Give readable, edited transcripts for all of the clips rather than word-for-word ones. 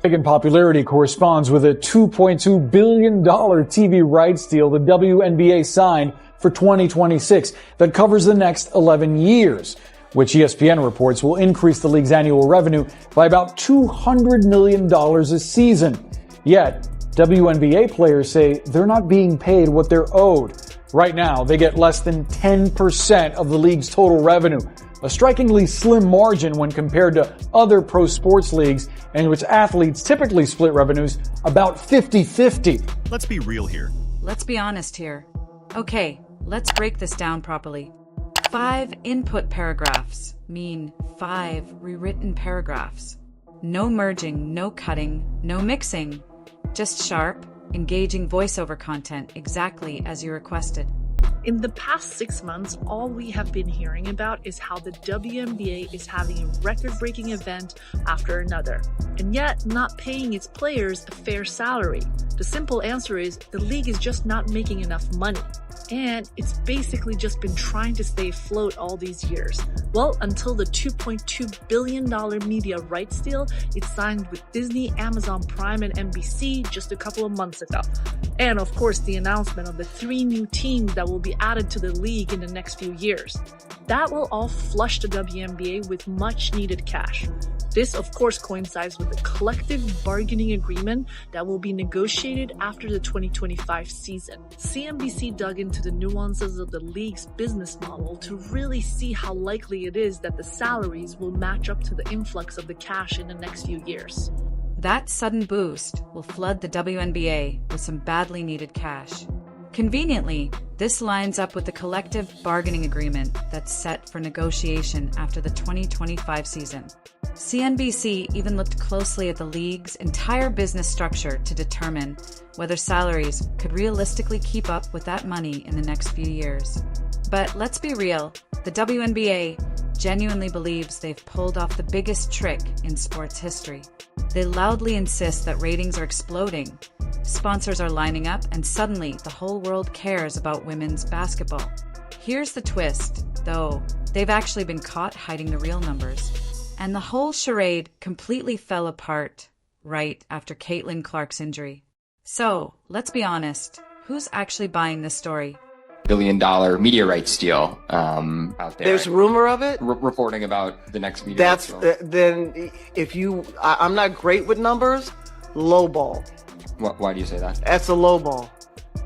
In popularity corresponds with a $2.2 billion TV rights deal the WNBA signed for 2026 that covers the next 11 years, which ESPN reports will increase the league's annual revenue by about $200 million a season. Yet, WNBA players say they're not being paid what they're owed. Right now, they get less than 10% of the league's total revenue, a strikingly slim margin when compared to other pro sports leagues in which athletes typically split revenues about 50-50. Let's be real here. Let's be honest here. Okay, let's break this down properly. 5 input paragraphs mean 5 rewritten paragraphs. No merging, no cutting, no mixing. Just sharp, engaging voiceover content exactly as you requested. In the past 6 months, all we have been hearing about is how the WNBA is having a record-breaking event after another, and yet not paying its players a fair salary. The simple answer is the league is just not making enough money. And it's basically just been trying to stay afloat all these years. Well, until the $2.2 billion media rights deal it signed with Disney, Amazon Prime, and NBC just a couple of months ago. And of course, the announcement of the 3 new teams that will be added to the league in the next few years. That will all flush the WNBA with much needed cash. This, of course, coincides with the collective bargaining agreement that will be negotiated after the 2025 season. CNBC dug into the nuances of the league's business model to really see how likely it is that the salaries will match up to the influx of the cash in the next few years. That sudden boost will flood the WNBA with some badly needed cash. Conveniently, this lines up with the collective bargaining agreement that's set for negotiation after the 2025 season. CNBC even looked closely at the league's entire business structure to determine whether salaries could realistically keep up with that money in the next few years. But let's be real, the WNBA genuinely believes they've pulled off the biggest trick in sports history. They loudly insist that ratings are exploding, sponsors are lining up, and suddenly the whole world cares about women's basketball. Here's the twist, though. They've actually been caught hiding the real numbers. And the whole charade completely fell apart right after Caitlin Clark's injury. So, let's be honest, who's actually buying this story? $1 billion media rights deal out there. There's rumor of it? Reporting about the next media rights deal. Then if you, I'm not great with numbers, low ball. Why do you say that? That's a low ball.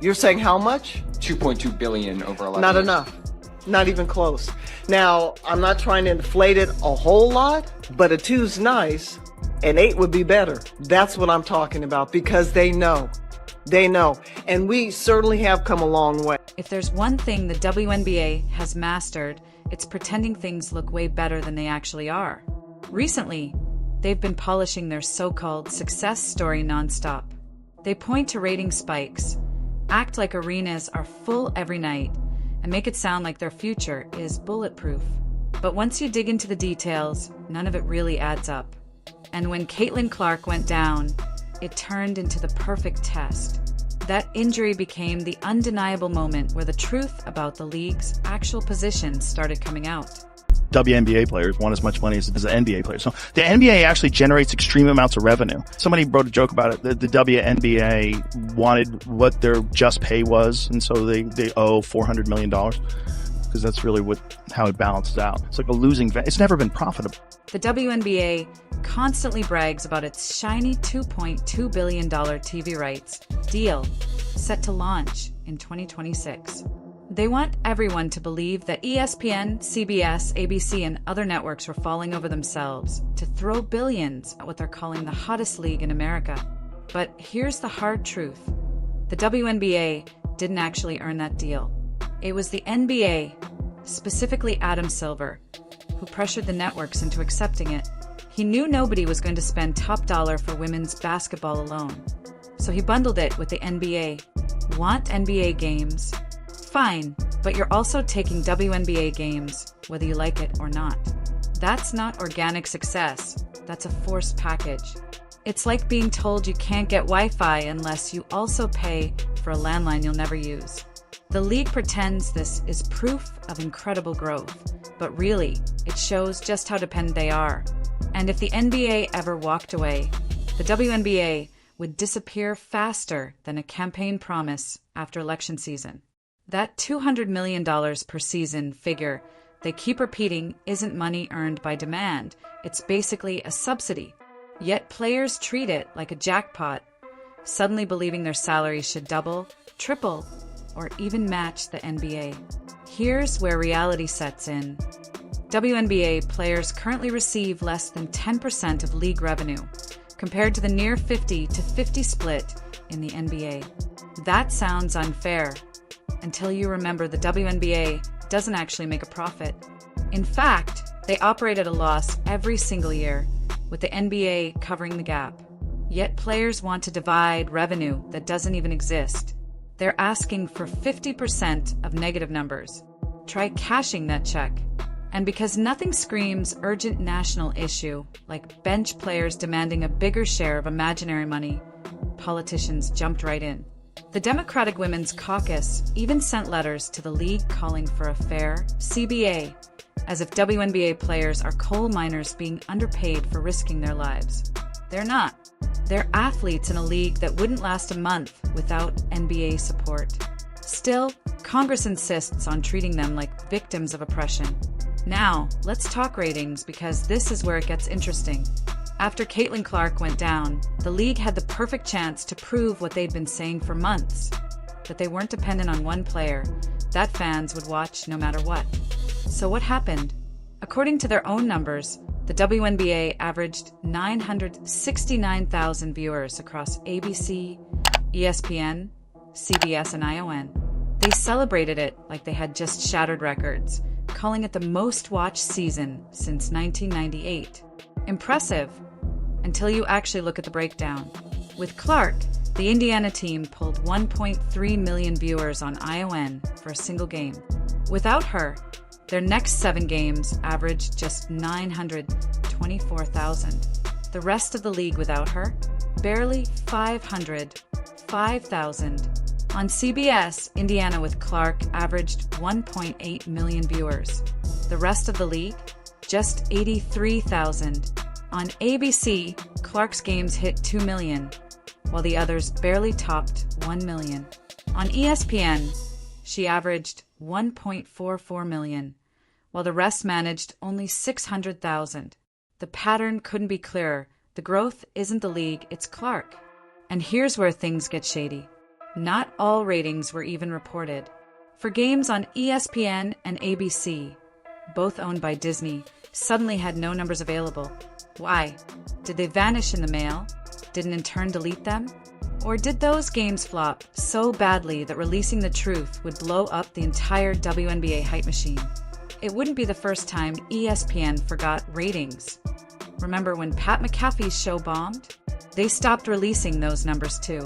You're saying how much? $2.2 billion over 11 Not years. enough. Not even close. Now, I'm not trying to inflate it a whole lot, but a 2's nice, and 8 would be better. That's what I'm talking about, because they know. They know. And we certainly have come a long way. If there's one thing the WNBA has mastered, it's pretending things look way better than they actually are. Recently, they've been polishing their so-called success story nonstop. They point to rating spikes, act like arenas are full every night, and make it sound like their future is bulletproof. But once you dig into the details, none of it really adds up. And when Caitlin Clark went down, it turned into the perfect test. That injury became the undeniable moment where the truth about the league's actual position started coming out. WNBA players want as much money as the NBA players. So the NBA actually generates extreme amounts of revenue. Somebody wrote a joke about it. The WNBA wanted what their just pay was, and so they owe $400 million because that's really how it balances out. It's like a losing. It's never been profitable. The WNBA constantly brags about its shiny $2.2 billion TV rights deal set to launch in 2026. They want everyone to believe that ESPN, CBS, ABC, and other networks were falling over themselves to throw billions at what they're calling the hottest league in America. But here's the hard truth. The WNBA didn't actually earn that deal. It was the NBA, specifically Adam Silver, who pressured the networks into accepting it. He knew nobody was going to spend top dollar for women's basketball alone. So he bundled it with the NBA. Want NBA games? Fine, but you're also taking WNBA games, whether you like it or not. That's not organic success. That's a forced package. It's like being told you can't get Wi-Fi unless you also pay for a landline you'll never use. The league pretends this is proof of incredible growth, but really, it shows just how dependent they are. And if the NBA ever walked away, The WNBA would disappear faster than a campaign promise after election season. That $200 million per season figure they keep repeating isn't money earned by demand. It's basically a subsidy. Yet players treat it like a jackpot, suddenly believing their salaries should double, triple, or even match the NBA. Here's where reality sets in. WNBA players currently receive less than 10% of league revenue, compared to the near 50-50 split in the NBA. That sounds unfair, until you remember the WNBA doesn't actually make a profit. In fact, they operate at a loss every single year, with the NBA covering the gap. Yet players want to divide revenue that doesn't even exist. They're asking for 50% of negative numbers. Try cashing that check. And because nothing screams urgent national issue, like bench players demanding a bigger share of imaginary money, politicians jumped right in. The Democratic Women's Caucus even sent letters to the league calling for a fair CBA, as if WNBA players are coal miners being underpaid for risking their lives. They're not. They're athletes in a league that wouldn't last a month without NBA support. Still, Congress insists on treating them like victims of oppression. Now, let's talk ratings, because this is where it gets interesting. After Caitlin Clark went down, the league had the perfect chance to prove what they'd been saying for months, that they weren't dependent on one player, that fans would watch no matter what. So what happened? According to their own numbers, the WNBA averaged 969,000 viewers across ABC, ESPN, CBS, and ION. They celebrated it like they had just shattered records, calling it the most watched season since 1998. Impressive, until you actually look at the breakdown. With Clark, the Indiana team pulled 1.3 million viewers on ION for a single game. Without her, their next 7 games averaged just 924,000. The rest of the league without her, barely 5,000. On CBS, Indiana with Clark averaged 1.8 million viewers. The rest of the league, just 83,000. On ABC, Clark's games hit 2 million, while the others barely topped 1 million. On ESPN, she averaged 1.44 million, while the rest managed only 600,000. The pattern couldn't be clearer. The growth isn't the league, it's Clark. And here's where things get shady. Not all ratings were even reported. For games on ESPN and ABC, both owned by Disney, suddenly had no numbers available. Why? Did they vanish in the mail? Did an intern delete them? Or did those games flop so badly that releasing the truth would blow up the entire WNBA hype machine? It wouldn't be the first time ESPN forgot ratings. Remember when Pat McAfee's show bombed? They stopped releasing those numbers too.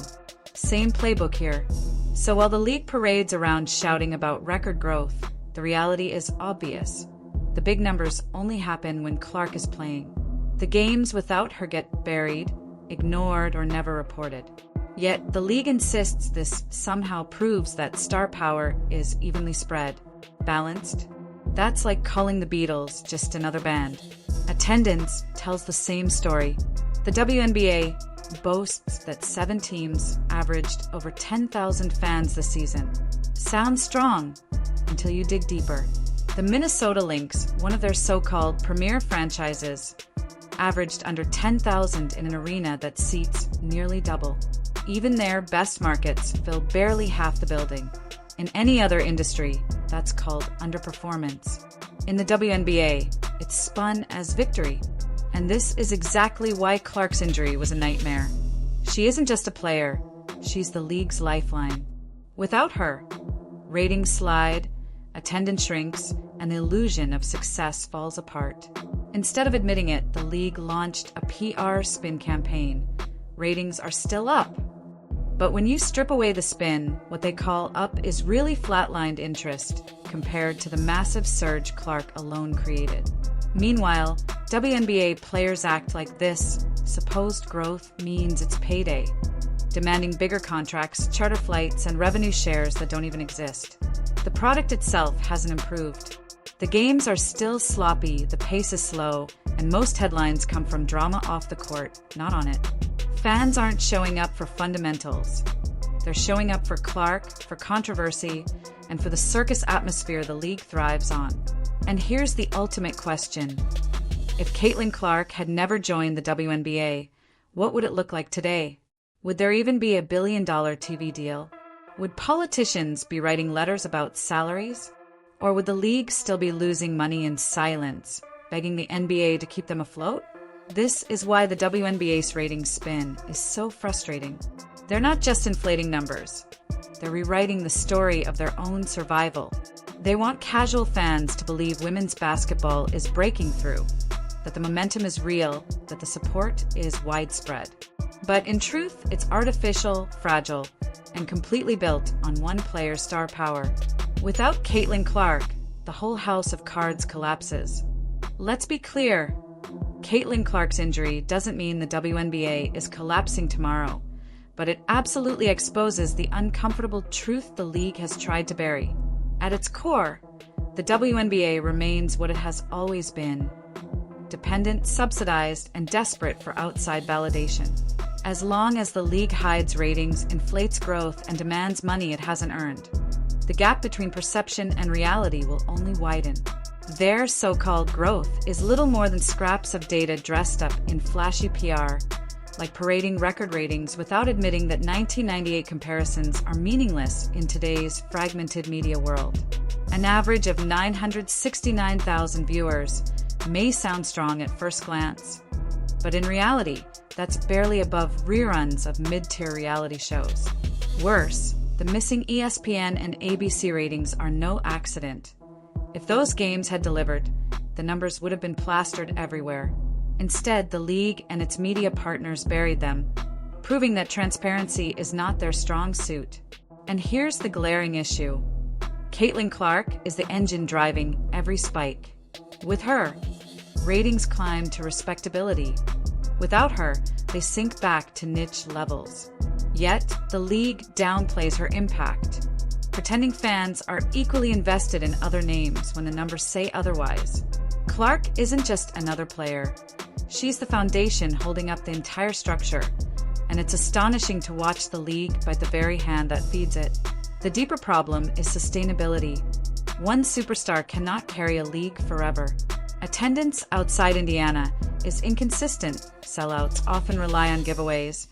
Same playbook here. So while the league parades around shouting about record growth, the reality is obvious. The big numbers only happen when Clark is playing. The games without her get buried, ignored, or never reported. Yet the league insists this somehow proves that star power is evenly spread, balanced. That's like calling the Beatles just another band. Attendance tells the same story. The WNBA boasts that 7 teams averaged over 10,000 fans this season. Sounds strong until you dig deeper. The Minnesota Lynx, one of their so-called premier franchises, averaged under 10,000 in an arena that seats nearly double. Even their best markets fill barely half the building. In any other industry, that's called underperformance. In the WNBA, it's spun as victory. And this is exactly why Clark's injury was a nightmare. She isn't just a player, she's the league's lifeline. Without her, ratings slide, attendance shrinks, and the illusion of success falls apart. Instead of admitting it, the league launched a PR spin campaign. Ratings are still up. But when you strip away the spin, what they call up is really flatlined interest compared to the massive surge Clark alone created. Meanwhile, WNBA players act like this supposed growth means it's payday, demanding bigger contracts, charter flights, and revenue shares that don't even exist. The product itself hasn't improved. The games are still sloppy, the pace is slow, and most headlines come from drama off the court, not on it. Fans aren't showing up for fundamentals. They're showing up for Clark, for controversy, and for the circus atmosphere the league thrives on. And here's the ultimate question. If Caitlin Clark had never joined the WNBA, what would it look like today? Would there even be a billion-dollar TV deal? Would politicians be writing letters about salaries? Or would the league still be losing money in silence, begging the NBA to keep them afloat? This is why the WNBA's ratings spin is so frustrating. They're not just inflating numbers. They're rewriting the story of their own survival. They want casual fans to believe women's basketball is breaking through, that the momentum is real, that the support is widespread. But in truth, it's artificial, fragile, and completely built on one player's star power. Without Caitlin Clark, the whole house of cards collapses. Let's be clear. Caitlin Clark's injury doesn't mean the WNBA is collapsing tomorrow, but it absolutely exposes the uncomfortable truth the league has tried to bury. At its core, the WNBA remains what it has always been: dependent, subsidized, and desperate for outside validation. As long as the league hides ratings, inflates growth, and demands money it hasn't earned, the gap between perception and reality will only widen. Their so-called growth is little more than scraps of data dressed up in flashy PR, like parading record ratings without admitting that 1998 comparisons are meaningless in today's fragmented media world. An average of 969,000 viewers may sound strong at first glance, but in reality, that's barely above reruns of mid-tier reality shows. Worse, the missing ESPN and ABC ratings are no accident. If those games had delivered, the numbers would have been plastered everywhere. Instead, the league and its media partners buried them, proving that transparency is not their strong suit. And here's the glaring issue. Caitlin Clark is the engine driving every spike. With her, ratings climb to respectability. Without her, they sink back to niche levels. Yet, the league downplays her impact, pretending fans are equally invested in other names when the numbers say otherwise. Clark isn't just another player. She's the foundation holding up the entire structure, and it's astonishing to watch the league bite the very hand that feeds it. The deeper problem is sustainability. One superstar cannot carry a league forever. Attendance outside Indiana is inconsistent, sellouts often rely on giveaways,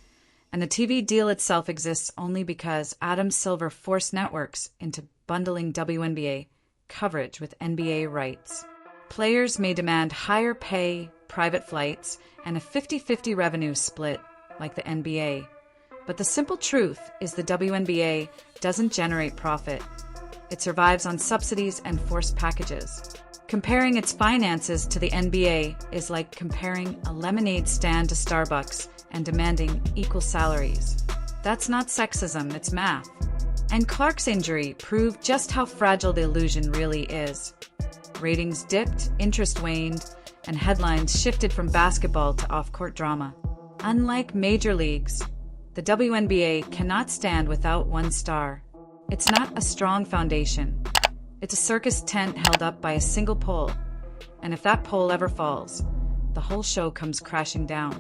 and the TV deal itself exists only because Adam Silver forced networks into bundling WNBA coverage with NBA rights. Players may demand higher pay, private flights, and a 50-50 revenue split like the NBA. But the simple truth is the WNBA doesn't generate profit. It survives on subsidies and forced packages. Comparing its finances to the NBA is like comparing a lemonade stand to Starbucks and demanding equal salaries. That's not sexism, it's math. And Clark's injury proved just how fragile the illusion really is. Ratings dipped, interest waned, and headlines shifted from basketball to off-court drama. Unlike major leagues, the WNBA cannot stand without one star. It's not a strong foundation. It's a circus tent held up by a single pole, and if that pole ever falls, the whole show comes crashing down.